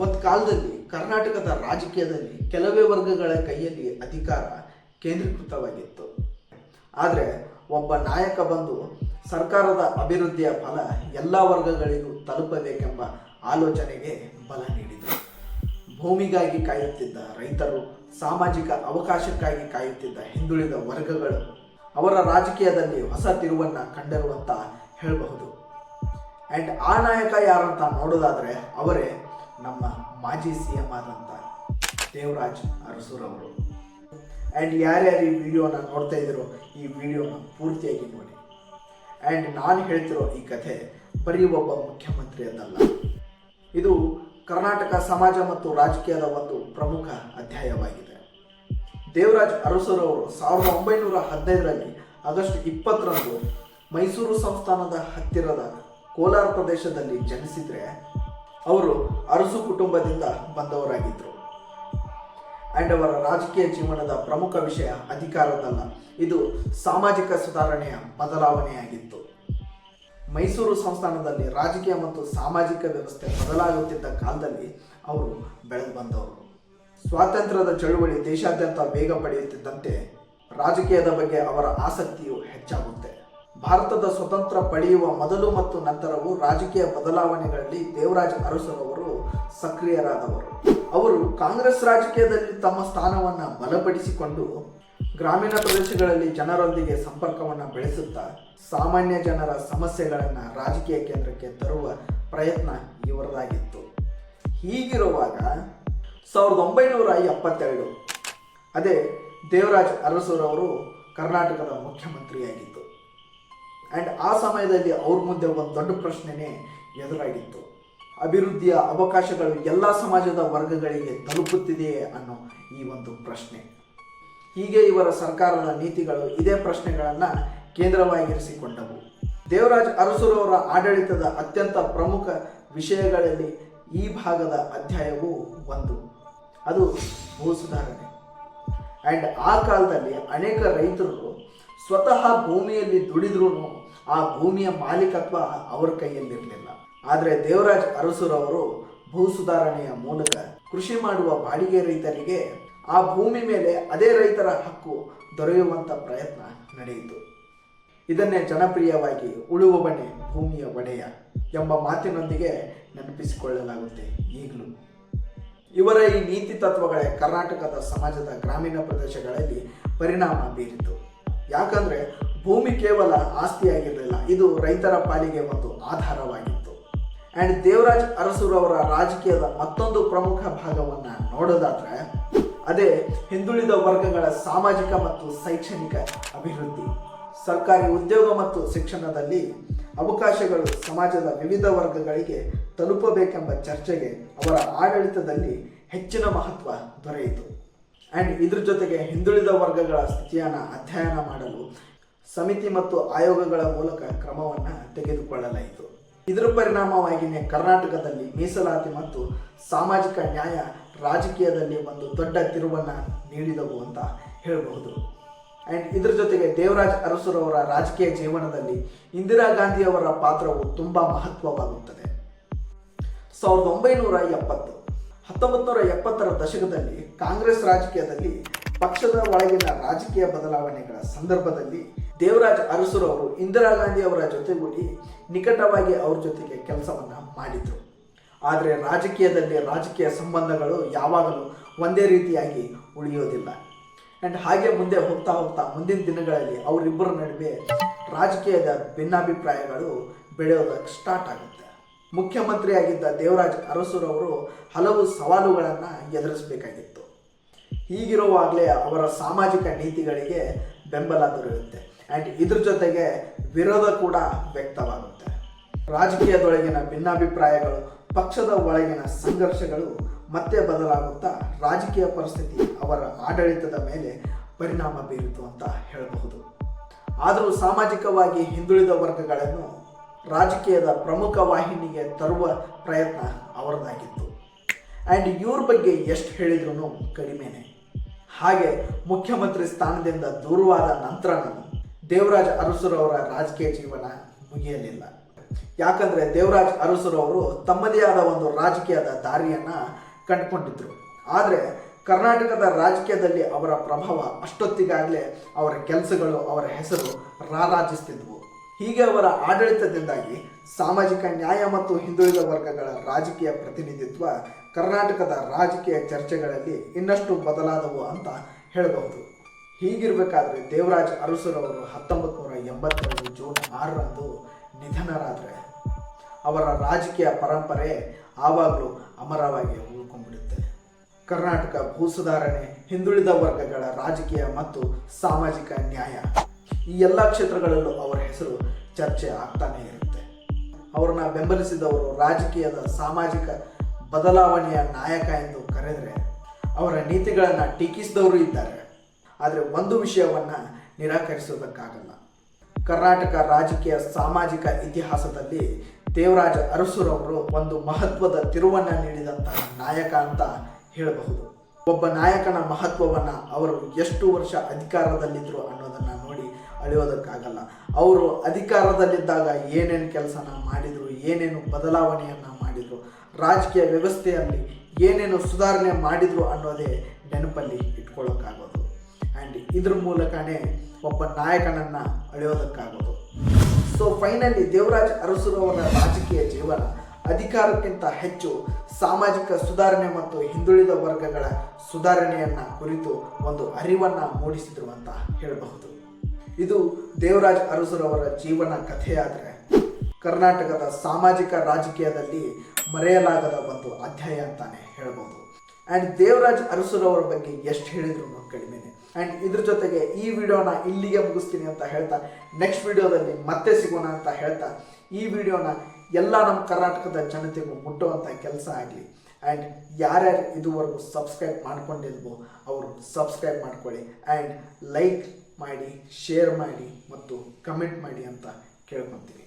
ಒಂದು ಕಾಲದಲ್ಲಿ ಕರ್ನಾಟಕದ ರಾಜಕೀಯದಲ್ಲಿ ಕೆಲವೇ ವರ್ಗಗಳ ಕೈಯಲ್ಲಿ ಅಧಿಕಾರ ಕೇಂದ್ರೀಕೃತವಾಗಿತ್ತು. ಆದರೆ ಒಬ್ಬ ನಾಯಕ ಬಂದು ಸರ್ಕಾರದ ಅಭಿವೃದ್ಧಿಯ ಫಲ ಎಲ್ಲ ವರ್ಗಗಳಿಗೂ ತಲುಪಬೇಕೆಂಬ ಆಲೋಚನೆಗೆ ಬಲ ನೀಡಿದರು. ಭೂಮಿಗಾಗಿ ಕಾಯುತ್ತಿದ್ದ ರೈತರು, ಸಾಮಾಜಿಕ ಅವಕಾಶಕ್ಕಾಗಿ ಕಾಯುತ್ತಿದ್ದ ಹಿಂದುಳಿದ ವರ್ಗಗಳು ಅವರ ರಾಜಕೀಯದಲ್ಲಿ ಹೊಸ ತಿರುವನ್ನು ಕಂಡರು ಅಂತ ಹೇಳಬಹುದು. ಆ್ಯಂಡ್ ಆ ನಾಯಕ ಯಾರಂತ ನೋಡೋದಾದರೆ ಅವರೇ ನಮ್ಮ ಮಾಜಿ CM ಆದಂಥ ದೇವರಾಜ್ ಅರಸುರವರು. ಆ್ಯಂಡ್ ಯಾರ್ಯಾರು ಈ ವಿಡಿಯೋನ ನೋಡ್ತಾ ಇದ್ದೀರೋ ಈ ವಿಡಿಯೋನ ಪೂರ್ತಿಯಾಗಿ ನೋಡಿ. ಆ್ಯಂಡ್ ನಾನು ಹೇಳ್ತಿರೋ ಈ ಕಥೆ ಬರೀ ಒಬ್ಬ ಮುಖ್ಯಮಂತ್ರಿಯದಲ್ಲ, ಇದು ಕರ್ನಾಟಕ ಸಮಾಜ ಮತ್ತು ರಾಜಕೀಯದ ಒಂದು ಪ್ರಮುಖ ಅಧ್ಯಾಯವಾಗಿದೆ. ದೇವರಾಜ್ ಅರಸುರವರು 1915ರಲ್ಲಿ ಆಗಸ್ಟ್ 20ರಂದು ಮೈಸೂರು ಸಂಸ್ಥಾನದ ಹತ್ತಿರದ ಕೋಲಾರ ಪ್ರದೇಶದಲ್ಲಿ ಜನಿಸಿದರೆ ಅವರು ಅರಸು ಕುಟುಂಬದಿಂದ ಬಂದವರಾಗಿದ್ದರು. ಆ್ಯಂಡ್ ಅವರ ರಾಜಕೀಯ ಜೀವನದ ಪ್ರಮುಖ ವಿಷಯ ಅಧಿಕಾರದಲ್ಲ, ಇದು ಸಾಮಾಜಿಕ ಸುಧಾರಣೆಯ ಬದಲಾವಣೆಯಾಗಿತ್ತು. ಮೈಸೂರು ಸಂಸ್ಥಾನದಲ್ಲಿ ರಾಜಕೀಯ ಮತ್ತು ಸಾಮಾಜಿಕ ವ್ಯವಸ್ಥೆ ಬದಲಾಗುತ್ತಿದ್ದ ಕಾಲದಲ್ಲಿ ಅವರು ಬೆಳೆದು ಬಂದವರು. ಸ್ವಾತಂತ್ರ್ಯದ ಚಳುವಳಿ ದೇಶಾದ್ಯಂತ ವೇಗ ಪಡೆಯುತ್ತಿದ್ದಂತೆ ರಾಜಕೀಯದ ಬಗ್ಗೆ ಅವರ ಆಸಕ್ತಿಯು ಹೆಚ್ಚಾಗುತ್ತೆ. ಭಾರತದ ಸ್ವತಂತ್ರ ಪಡೆಯುವ ಮೊದಲು ಮತ್ತು ನಂತರವೂ ರಾಜಕೀಯ ಬದಲಾವಣೆಗಳಲ್ಲಿ ದೇವರಾಜ್ ಅರಸುರವರು ಸಕ್ರಿಯರಾದವರು. ಅವರು ಕಾಂಗ್ರೆಸ್ ರಾಜಕೀಯದಲ್ಲಿ ತಮ್ಮ ಸ್ಥಾನವನ್ನು ಬಲಪಡಿಸಿಕೊಂಡು ಗ್ರಾಮೀಣ ಪ್ರದೇಶಗಳಲ್ಲಿ ಜನರೊಂದಿಗೆ ಸಂಪರ್ಕವನ್ನು ಬೆಳೆಸುತ್ತಾ ಸಾಮಾನ್ಯ ಜನರ ಸಮಸ್ಯೆಗಳನ್ನು ರಾಜಕೀಯ ಕೇಂದ್ರಕ್ಕೆ ತರುವ ಪ್ರಯತ್ನ ಇವರದಾಗಿತ್ತು. ಹೀಗಿರುವಾಗ 1972 ಅದೇ ದೇವರಾಜ್ ಅರಸುರವರು ಕರ್ನಾಟಕದ ಮುಖ್ಯಮಂತ್ರಿಯಾಗಿತ್ತು. ಆ್ಯಂಡ್ ಆ ಸಮಯದಲ್ಲಿ ಅವ್ರ ಮುಂದೆ ಒಂದು ದೊಡ್ಡ ಪ್ರಶ್ನೆನೇ ಎದುರಾಗಿತ್ತು. ಅಭಿವೃದ್ಧಿಯ ಅವಕಾಶಗಳು ಎಲ್ಲ ಸಮಾಜದ ವರ್ಗಗಳಿಗೆ ತಲುಪುತ್ತಿದೆಯೇ ಅನ್ನೋ ಈ ಒಂದು ಪ್ರಶ್ನೆ. ಹೀಗೆ ಇವರ ಸರ್ಕಾರದ ನೀತಿಗಳು ಇದೇ ಪ್ರಶ್ನೆಗಳನ್ನು ಕೇಂದ್ರವಾಗಿರಿಸಿಕೊಂಡವು. ದೇವರಾಜ್ ಅರಸುರವರ ಆಡಳಿತದ ಅತ್ಯಂತ ಪ್ರಮುಖ ವಿಷಯಗಳಲ್ಲಿ ಈ ಭಾಗದ ಅಧ್ಯಾಯವು ಒಂದು, ಅದು ಭೂ ಸುಧಾರಣೆ. ಆ್ಯಂಡ್ ಆ ಕಾಲದಲ್ಲಿ ಅನೇಕ ರೈತರು ಸ್ವತಃ ಭೂಮಿಯಲ್ಲಿ ದುಡಿದ್ರೂ ಆ ಭೂಮಿಯ ಮಾಲೀಕತ್ವ ಅವರ ಕೈಯಲ್ಲಿರಲಿಲ್ಲ. ಆದರೆ ದೇವರಾಜ್ ಅರಸುರವರು ಭೂ ಸುಧಾರಣೆಯ ಮೂಲಕ ಕೃಷಿ ಮಾಡುವ ಬಾಡಿಗೆ ರೈತರಿಗೆ ಆ ಭೂಮಿ ಮೇಲೆ ಅದೇ ರೈತರ ಹಕ್ಕು ದೊರೆಯುವಂಥ ಪ್ರಯತ್ನ ನಡೆಯಿತು. ಇದನ್ನೇ ಜನಪ್ರಿಯವಾಗಿ ಉಳುವವನೇ ಭೂಮಿಯ ಒಡೆಯ ಎಂಬ ಮಾತಿನೊಂದಿಗೆ ನೆನಪಿಸಿಕೊಳ್ಳಲಾಗುತ್ತೆ ಈಗಲೂ. ಇವರ ಈ ನೀತಿ ತತ್ವಗಳೇ ಕರ್ನಾಟಕದ ಸಮಾಜದ ಗ್ರಾಮೀಣ ಪ್ರದೇಶಗಳಲ್ಲಿ ಪರಿಣಾಮ ಬೀರಿತು. ಯಾಕಂದರೆ ಭೂಮಿ ಕೇವಲ ಆಸ್ತಿಯಾಗಿರಲಿಲ್ಲ, ಇದು ರೈತರ ಪಾಲಿಗೆ ಒಂದು ಆಧಾರವಾಗಿತ್ತು. ಆ್ಯಂಡ್ ದೇವರಾಜ್ ಅರಸುರವರ ರಾಜಕೀಯದ ಮತ್ತೊಂದು ಪ್ರಮುಖ ಭಾಗವನ್ನು ನೋಡೋದಾದರೆ ಅದೇ ಹಿಂದುಳಿದ ವರ್ಗಗಳ ಸಾಮಾಜಿಕ ಮತ್ತು ಶೈಕ್ಷಣಿಕ ಅಭಿವೃದ್ಧಿ. ಸರ್ಕಾರಿ ಉದ್ಯೋಗ ಮತ್ತು ಶಿಕ್ಷಣದಲ್ಲಿ ಅವಕಾಶಗಳು ಸಮಾಜದ ವಿವಿಧ ವರ್ಗಗಳಿಗೆ ತಲುಪಬೇಕೆಂಬ ಚರ್ಚೆಗೆ ಅವರ ಆಡಳಿತದಲ್ಲಿ ಹೆಚ್ಚಿನ ಮಹತ್ವ ದೊರೆಯಿತು. ಆ್ಯಂಡ್ ಇದ್ರ ಜೊತೆಗೆ ಹಿಂದುಳಿದ ವರ್ಗಗಳ ಸ್ಥಿತಿಯನ್ನು ಅಧ್ಯಯನ ಮಾಡಲು ಸಮಿತಿ ಮತ್ತು ಆಯೋಗಗಳ ಮೂಲಕ ಕ್ರಮವನ್ನು ತೆಗೆದುಕೊಳ್ಳಲಾಯಿತು. ಇದರ ಪರಿಣಾಮವಾಗಿಯೇ ಕರ್ನಾಟಕದಲ್ಲಿ ಮೀಸಲಾತಿ ಮತ್ತು ಸಾಮಾಜಿಕ ನ್ಯಾಯ ರಾಜಕೀಯದಲ್ಲಿ ಒಂದು ದೊಡ್ಡ ತಿರುವನ್ನು ನೀಡಿದವು ಅಂತ ಹೇಳಬಹುದು. ಆ್ಯಂಡ್ ಇದ್ರ ಜೊತೆಗೆ ದೇವರಾಜ್ ಅರಸುರವರ ರಾಜಕೀಯ ಜೀವನದಲ್ಲಿ ಇಂದಿರಾ ಗಾಂಧಿಯವರ ಪಾತ್ರವು ತುಂಬ ಮಹತ್ವವಾಗುತ್ತದೆ. 1970ರ ದಶಕದಲ್ಲಿ ಕಾಂಗ್ರೆಸ್ ರಾಜಕೀಯದಲ್ಲಿ ಪಕ್ಷದ ಒಳಗಿನ ರಾಜಕೀಯ ಬದಲಾವಣೆಗಳ ಸಂದರ್ಭದಲ್ಲಿ ದೇವರಾಜ್ ಅರಸುರವರು ಇಂದಿರಾ ಗಾಂಧಿಯವರ ಜೊತೆಗೂಡಿ ನಿಕಟವಾಗಿ ಅವ್ರ ಜೊತೆಗೆ ಕೆಲಸವನ್ನು ಮಾಡಿದರು. ಆದರೆ ರಾಜಕೀಯದಲ್ಲಿ ರಾಜಕೀಯ ಸಂಬಂಧಗಳು ಯಾವಾಗಲೂ ಒಂದೇ ರೀತಿಯಾಗಿ ಉಳಿಯೋದಿಲ್ಲ. ಆ್ಯಂಡ್ ಹಾಗೆ ಮುಂದೆ ಹೋಗ್ತಾ ಮುಂದಿನ ದಿನಗಳಲ್ಲಿ ಅವರಿಬ್ಬರ ನಡುವೆ ರಾಜಕೀಯದ ಭಿನ್ನಾಭಿಪ್ರಾಯಗಳು ಬೆಳೆಯೋದಕ್ಕೆ ಸ್ಟಾರ್ಟ್ ಆಗುತ್ತೆ. ಮುಖ್ಯಮಂತ್ರಿಯಾಗಿದ್ದ ದೇವರಾಜ್ ಅರಸುರವರು ಹಲವು ಸವಾಲುಗಳನ್ನು ಎದುರಿಸಬೇಕಾಗಿತ್ತು. ಹೀಗಿರುವಾಗಲೇ ಅವರ ಸಾಮಾಜಿಕ ನೀತಿಗಳಿಗೆ ಬೆಂಬಲ ದೊರೆಯುತ್ತೆ. ಆ್ಯಂಡ್ ಇದ್ರ ಜೊತೆಗೆ ವಿರೋಧ ಕೂಡ ವ್ಯಕ್ತವಾಗುತ್ತೆ. ರಾಜಕೀಯದೊಳಗಿನ ಭಿನ್ನಾಭಿಪ್ರಾಯಗಳು, ಪಕ್ಷದ ಒಳಗಿನ ಸಂಘರ್ಷಗಳು ಮತ್ತೆ ಬದಲಾಗುತ್ತಾ ರಾಜಕೀಯ ಪರಿಸ್ಥಿತಿ ಅವರ ಆಡಳಿತದ ಮೇಲೆ ಪರಿಣಾಮ ಬೀರಿತು ಅಂತ ಹೇಳಬಹುದು. ಆದರೂ ಸಾಮಾಜಿಕವಾಗಿ ಹಿಂದುಳಿದ ವರ್ಗಗಳನ್ನು ರಾಜಕೀಯದ ಪ್ರಮುಖ ವಾಹಿನಿಗೆ ತರುವ ಪ್ರಯತ್ನ ಅವರದಾಗಿತ್ತು. ಆ್ಯಂಡ್ ಇವ್ರ ಬಗ್ಗೆ ಎಷ್ಟು ಹೇಳಿದ್ರೂ ಕಡಿಮೆನೆ. ಹಾಗೆ ಮುಖ್ಯಮಂತ್ರಿ ಸ್ಥಾನದಿಂದ ದೂರವಾದ ನಂತರನೂ ದೇವರಾಜ್ ಅರಸುರವರ ರಾಜಕೀಯ ಜೀವನ ಮುಗಿಯಲಿಲ್ಲ. ಯಾಕಂದರೆ ದೇವರಾಜ್ ಅರಸುರವರು ತಮ್ಮದೇ ಆದ ಒಂದು ರಾಜಕೀಯದ ದಾರಿಯನ್ನು ಕಂಡುಕೊಂಡಿದ್ರು. ಆದರೆ ಕರ್ನಾಟಕದ ರಾಜಕೀಯದಲ್ಲಿ ಅವರ ಪ್ರಭಾವ ಅಷ್ಟೊತ್ತಿಗಾಗಲೇ ಅವರ ಕೆಲಸಗಳು, ಅವರ ಹೆಸರು ರಾರಾಜಿಸ್ತಿದ್ವು. ಹೀಗೆ ಅವರ ಆಡಳಿತದಿಂದಾಗಿ ಸಾಮಾಜಿಕ ನ್ಯಾಯ ಮತ್ತು ಹಿಂದುಳಿದ ವರ್ಗಗಳ ರಾಜಕೀಯ ಪ್ರತಿನಿಧಿತ್ವ ಕರ್ನಾಟಕದ ರಾಜಕೀಯ ಚರ್ಚೆಗಳಲ್ಲಿ ಇನ್ನಷ್ಟು ಬದಲಾದವು ಅಂತ ಹೇಳಬಹುದು. ಹೀಗಿರಬೇಕಾದ್ರೆ ದೇವರಾಜ್ ಅರಸುರವರು 1982 ಜೂನ್ 6ರಂದು ನಿಧನರಾದರೆ ಅವರ ರಾಜಕೀಯ ಪರಂಪರೆ ಆವಾಗಲೂ ಅಮರವಾಗಿ ಉಳ್ಕೊಂಡ್ಬಿಡುತ್ತೆ. ಕರ್ನಾಟಕ ಭೂ ಸುಧಾರಣೆ, ಹಿಂದುಳಿದ ವರ್ಗಗಳ ರಾಜಕೀಯ ಮತ್ತು ಸಾಮಾಜಿಕ ನ್ಯಾಯ ಈ ಎಲ್ಲ ಕ್ಷೇತ್ರಗಳಲ್ಲೂ ಅವರ ಹೆಸರು ಚರ್ಚೆ ಆಗ್ತಾನೆ ಇರುತ್ತೆ. ಅವರನ್ನ ಬೆಂಬಲಿಸಿದವರು ರಾಜಕೀಯದ ಸಾಮಾಜಿಕ ಬದಲಾವಣೆಯ ನಾಯಕ ಎಂದು ಕರೆದರೆ ಅವರ ನೀತಿಗಳನ್ನು ಟೀಕಿಸಿದವರು ಇದ್ದಾರೆ. ಆದರೆ ಒಂದು ವಿಷಯವನ್ನು ನಿರಾಕರಿಸುವುದಕ್ಕಾಗಲ್ಲ. ಕರ್ನಾಟಕ ರಾಜಕೀಯ ಸಾಮಾಜಿಕ ಇತಿಹಾಸದಲ್ಲಿ ದೇವರಾಜ ಅರಸುರವರು ಒಂದು ಮಹತ್ವದ ತಿರುವನ್ನು ನೀಡಿದಂತಹ ನಾಯಕ ಅಂತ ಹೇಳಬಹುದು. ಒಬ್ಬ ನಾಯಕನ ಮಹತ್ವವನ್ನು ಅವರು ಎಷ್ಟು ವರ್ಷ ಅಧಿಕಾರದಲ್ಲಿದ್ದರು ಅನ್ನೋದನ್ನು ನೋಡಿ ಅಳೆಯೋದಕ್ಕಾಗಲ್ಲ. ಅವರು ಅಧಿಕಾರದಲ್ಲಿದ್ದಾಗ ಏನೇನು ಕೆಲಸನ ಮಾಡಿದರು, ಏನೇನು ಬದಲಾವಣೆಯನ್ನು ಮಾಡಿದರು, ರಾಜಕೀಯ ವ್ಯವಸ್ಥೆಯಲ್ಲಿ ಏನೇನು ಸುಧಾರಣೆ ಮಾಡಿದರು ಅನ್ನೋದೇ ನೆನಪಲ್ಲಿ ಇಟ್ಕೊಳ್ಳೋಕ್ಕಾಗೋದು. ಆ್ಯಂಡ್ ಇದ್ರ ಮೂಲಕನೇ ಒಬ್ಬ ನಾಯಕನನ್ನು ಅಳೆಯೋದಕ್ಕಾಗೋದು. ಸೊ ಫೈನಲಿ ದೇವರಾಜ್ ಅರಸುರವರ ರಾಜಕೀಯ ಜೀವನ ಅಧಿಕಾರಕ್ಕಿಂತ ಹೆಚ್ಚು ಸಾಮಾಜಿಕ ಸುಧಾರಣೆ ಮತ್ತು ಹಿಂದುಳಿದ ವರ್ಗಗಳ ಸುಧಾರಣೆಯನ್ನು ಕುರಿತು ಒಂದು ಅರಿವನ್ನು ಮೂಡಿಸಿದರು ಅಂತ ಹೇಳಬಹುದು. ಇದು ದೇವರಾಜ್ ಅರಸುರವರ ಜೀವನ ಕಥೆಯಾದರೆ ಕರ್ನಾಟಕದ ಸಾಮಾಜಿಕ ರಾಜಕೀಯದಲ್ಲಿ ಮರೆಯಲಾಗದ ಒಂದು ಅಧ್ಯಾಯ ಅಂತಾನೆ ಹೇಳ್ಬೋದು. ಆ್ಯಂಡ್ ದೇವರಾಜ್ ಅರಸುರವರ ಬಗ್ಗೆ ಎಷ್ಟು ಹೇಳಿದ್ರು ಕಡಿಮೆನೆ. ಆ್ಯಂಡ್ ಇದ್ರ ಜೊತೆಗೆ ಈ ವಿಡಿಯೋನ ಇಲ್ಲಿಗೆ ಮುಗಿಸ್ತೀನಿ ಅಂತ ಹೇಳ್ತಾ ನೆಕ್ಸ್ಟ್ ವಿಡಿಯೋದಲ್ಲಿ ಮತ್ತೆ ಸಿಗೋಣ ಅಂತ ಹೇಳ್ತಾ ಈ ವಿಡಿಯೋನ ಎಲ್ಲ ನಮ್ಮ ಕರ್ನಾಟಕದ ಜನತೆಗೂ ಮುಟ್ಟುವಂಥ ಕೆಲಸ ಆಗಲಿ. ಆ್ಯಂಡ್ ಯಾರ್ಯಾರು ಇದುವರೆಗೂ ಸಬ್ಸ್ಕ್ರೈಬ್ ಮಾಡ್ಕೊಂಡಿಲ್ವೋ ಅವರು ಸಬ್ಸ್ಕ್ರೈಬ್ ಮಾಡ್ಕೊಳ್ಳಿ. ಆ್ಯಂಡ್ ಲೈಕ್ ಮಾಡಿ, ಶೇರ್ ಮಾಡಿ ಮತ್ತು ಕಮೆಂಟ್ ಮಾಡಿ ಅಂತ ಕೇಳ್ಕೊತೀವಿ.